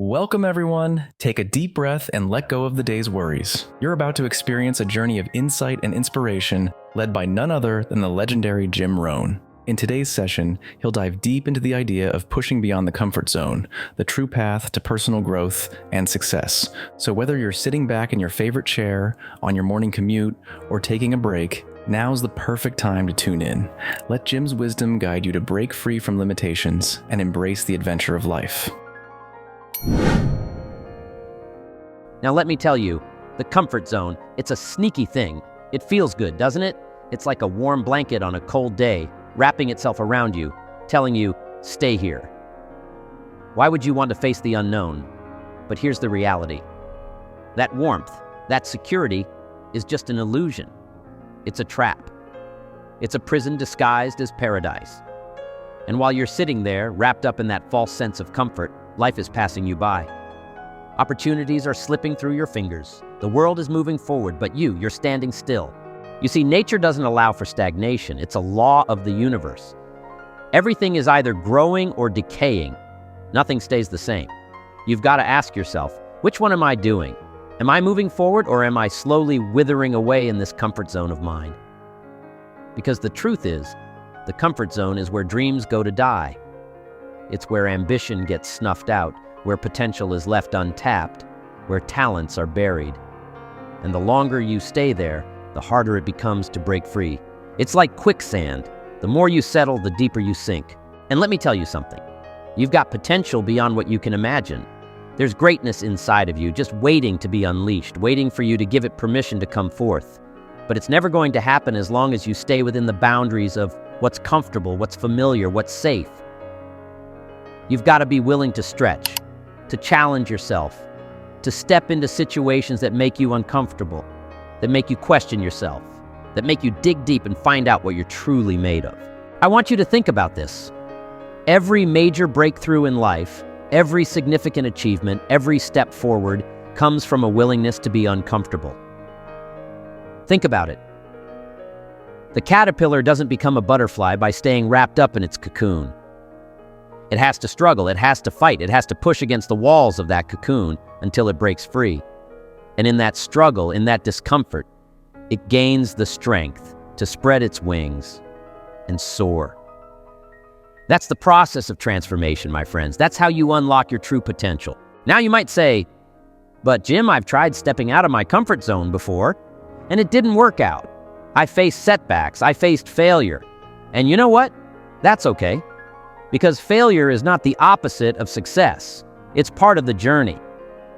Welcome, everyone. Take a deep breath and let go of the day's worries. You're about to experience a journey of insight and inspiration led by none other than the legendary Jim Rohn. In today's session, he'll dive deep into the idea of pushing beyond the comfort zone, the true path to personal growth and success. So whether you're sitting back in your favorite chair, on your morning commute, or taking a break, now's the perfect time to tune in. Let Jim's wisdom guide you to break free from limitations and embrace the adventure of life. Now let me tell you, the comfort zone, it's a sneaky thing. It feels good, doesn't it? It's like a warm blanket on a cold day, wrapping itself around you, telling you, stay here. Why would you want to face the unknown? But here's the reality. That warmth, that security, is just an illusion. It's a trap. It's a prison disguised as paradise. And while you're sitting there, wrapped up in that false sense of comfort, life is passing you by. Opportunities are slipping through your fingers. The world is moving forward, but you're standing still. You see, nature doesn't allow for stagnation. It's a law of the universe. Everything is either growing or decaying. Nothing stays the same. You've got to ask yourself, which one am I doing? Am I moving forward, or am I slowly withering away in this comfort zone of mine? Because the truth is, the comfort zone is where dreams go to die. It's where ambition gets snuffed out, where potential is left untapped, where talents are buried. And the longer you stay there, the harder it becomes to break free. It's like quicksand. The more you settle, the deeper you sink. And let me tell you something. You've got potential beyond what you can imagine. There's greatness inside of you, just waiting to be unleashed, waiting for you to give it permission to come forth. But it's never going to happen as long as you stay within the boundaries of what's comfortable, what's familiar, what's safe. You've got to be willing to stretch, to challenge yourself, to step into situations that make you uncomfortable, that make you question yourself, that make you dig deep and find out what you're truly made of. I want you to think about this. Every major breakthrough in life, every significant achievement, every step forward comes from a willingness to be uncomfortable. Think about it. The caterpillar doesn't become a butterfly by staying wrapped up in its cocoon. It has to struggle, it has to fight, it has to push against the walls of that cocoon until it breaks free. And in that struggle, in that discomfort, it gains the strength to spread its wings and soar. That's the process of transformation, my friends. That's how you unlock your true potential. Now you might say, but Jim, I've tried stepping out of my comfort zone before, and it didn't work out. I faced setbacks, I faced failure. And you know what? That's okay. Because failure is not the opposite of success. It's part of the journey.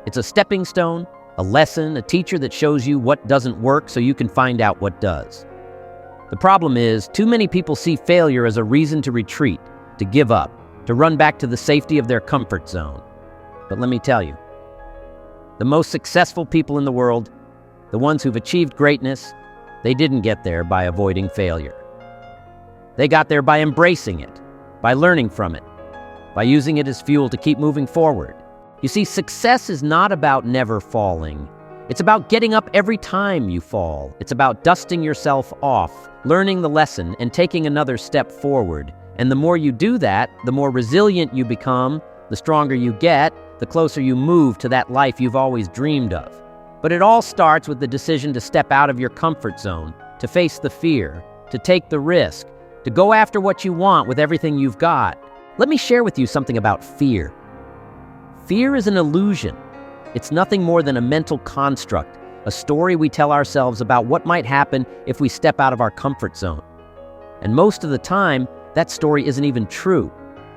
It's a stepping stone, a lesson, a teacher that shows you what doesn't work so you can find out what does. The problem is, too many people see failure as a reason to retreat, to give up, to run back to the safety of their comfort zone. But let me tell you, the most successful people in the world, the ones who've achieved greatness, they didn't get there by avoiding failure. They got there by embracing it, by learning from it, by using it as fuel to keep moving forward. You see, success is not about never falling. It's about getting up every time you fall. It's about dusting yourself off, learning the lesson, and taking another step forward. And the more you do that, the more resilient you become, the stronger you get, the closer you move to that life you've always dreamed of. But it all starts with the decision to step out of your comfort zone, to face the fear, to take the risk, to go after what you want with everything you've got. Let me share with you something about fear. Fear is an illusion. It's nothing more than a mental construct, a story we tell ourselves about what might happen if we step out of our comfort zone. And most of the time, that story isn't even true.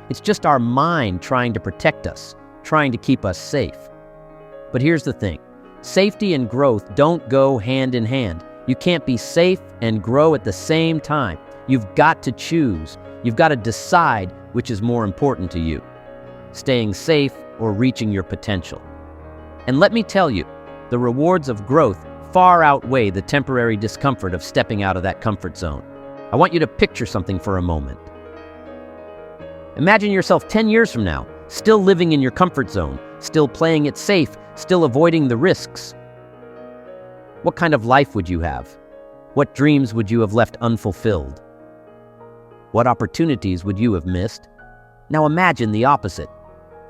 It's just our mind trying to protect us, trying to keep us safe. But here's the thing. Safety and growth don't go hand in hand. You can't be safe and grow at the same time. You've got to choose. You've got to decide which is more important to you, staying safe or reaching your potential. And let me tell you, the rewards of growth far outweigh the temporary discomfort of stepping out of that comfort zone. I want you to picture something for a moment. Imagine yourself 10 years from now, still living in your comfort zone, still playing it safe, still avoiding the risks. What kind of life would you have? What dreams would you have left unfulfilled? What opportunities would you have missed? Now imagine the opposite.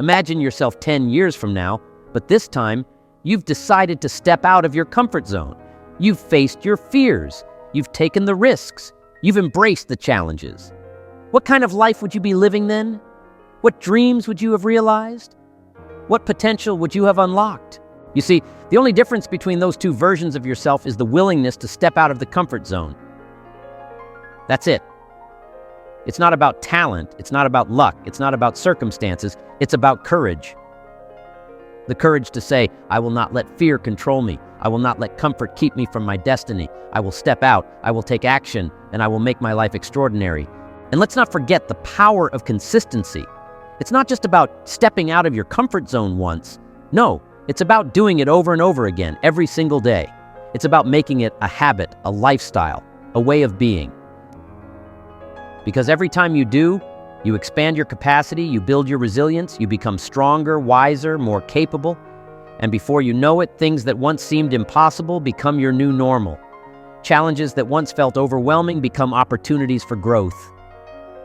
Imagine yourself 10 years from now, but this time, you've decided to step out of your comfort zone. You've faced your fears. You've taken the risks. You've embraced the challenges. What kind of life would you be living then? What dreams would you have realized? What potential would you have unlocked? You see, the only difference between those two versions of yourself is the willingness to step out of the comfort zone. That's it. It's not about talent. It's not about luck. It's not about circumstances. It's about courage. The courage to say, I will not let fear control me. I will not let comfort keep me from my destiny. I will step out. I will take action, and I will make my life extraordinary. And let's not forget the power of consistency. It's not just about stepping out of your comfort zone once. No, it's about doing it over and over again, every single day. It's about making it a habit, a lifestyle, a way of being. Because every time you do, you expand your capacity, you build your resilience, you become stronger, wiser, more capable. And before you know it, things that once seemed impossible become your new normal. Challenges that once felt overwhelming become opportunities for growth.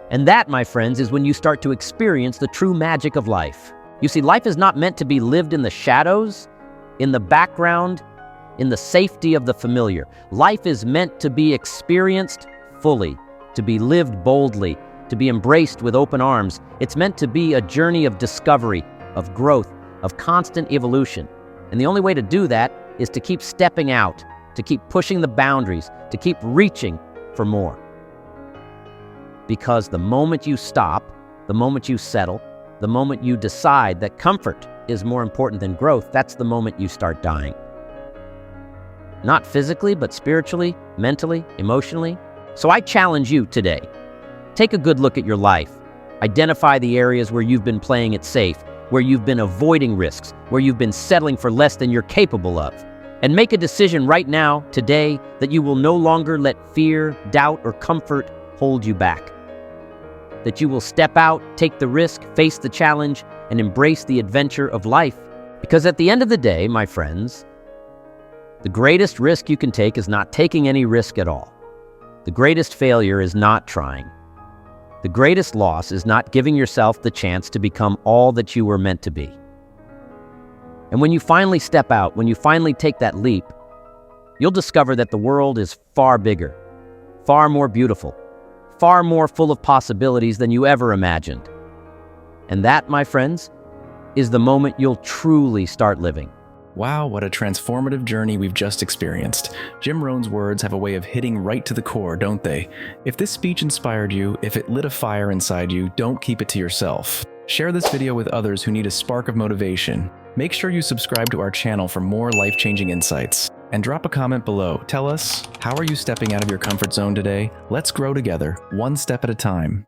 And that, my friends, is when you start to experience the true magic of life. You see, life is not meant to be lived in the shadows, in the background, in the safety of the familiar. Life is meant to be experienced fully, to be lived boldly, to be embraced with open arms. It's meant to be a journey of discovery, of growth, of constant evolution. And the only way to do that is to keep stepping out, to keep pushing the boundaries, to keep reaching for more. Because the moment you stop, the moment you settle, the moment you decide that comfort is more important than growth, that's the moment you start dying. Not physically, but spiritually, mentally, emotionally. So I challenge you today. Take a good look at your life. Identify the areas where you've been playing it safe, where you've been avoiding risks, where you've been settling for less than you're capable of. And make a decision right now, today, that you will no longer let fear, doubt, or comfort hold you back. That you will step out, take the risk, face the challenge, and embrace the adventure of life. Because at the end of the day, my friends, the greatest risk you can take is not taking any risk at all. The greatest failure is not trying. The greatest loss is not giving yourself the chance to become all that you were meant to be. And when you finally step out, when you finally take that leap, you'll discover that the world is far bigger, far more beautiful, far more full of possibilities than you ever imagined. And that, my friends, is the moment you'll truly start living. Wow, what a transformative journey we've just experienced. Jim Rohn's words have a way of hitting right to the core, don't they? If this speech inspired you, if it lit a fire inside you, don't keep it to yourself. Share this video with others who need a spark of motivation. Make sure you subscribe to our channel for more life-changing insights. And drop a comment below. Tell us, how are you stepping out of your comfort zone today? Let's grow together, one step at a time.